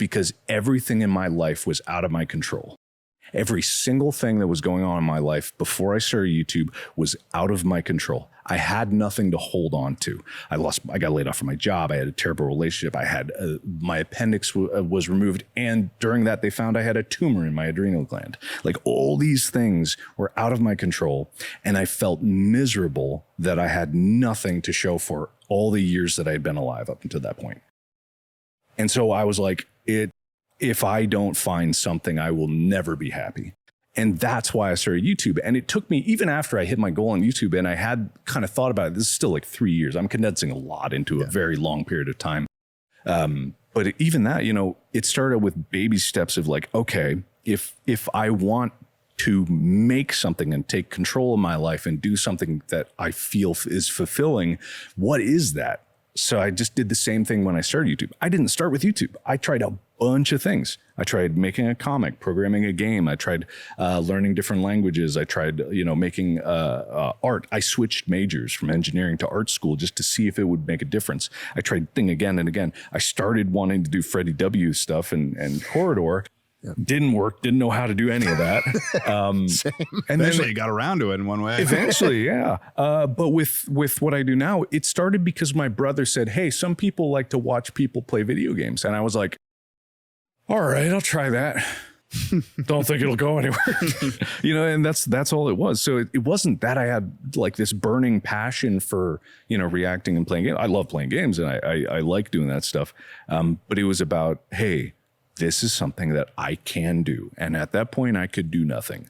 because everything in my life was out of my control. Every single thing that was going on in my life before I started YouTube was out of my control. I had nothing to hold on to. I got laid off from my job. I had a terrible relationship. I had my appendix was removed. And during that, they found I had a tumor in my adrenal gland. Like, all these things were out of my control. And I felt miserable that I had nothing to show for all the years that I had been alive up until that point. And so I was like, if I don't find something, I will never be happy. And that's why I started YouTube. And it took me, even after I hit my goal on YouTube, and I had kind of thought about it, this is still like 3 years. I'm condensing a lot into a very long period of time. But even that, you know, it started with baby steps of like, okay, if I want to make something and take control of my life and do something that I feel is fulfilling, what is that? So I just did the same thing when I started YouTube. I didn't start with YouTube. I tried a bunch of things. I tried making a comic, programming a game. I tried learning different languages. I tried, you know, making art. I switched majors from engineering to art school just to see if it would make a difference. I tried thing again and again. I started wanting to do Freddie W stuff and Corridor. Yeah. Didn't work. Didn't know how to do any of that. And eventually you got around to it in one way. Eventually, yeah. But with what I do now, it started because my brother said, hey, some people like to watch people play video games. And I was like, all right, I'll try that. Don't think it'll go anywhere. You know, and that's all it was. So it wasn't that I had like this burning passion for, you know, reacting and playing games. I love playing games and I like doing that stuff. But it was about, hey, this is something that I can do. And at that point, I could do nothing.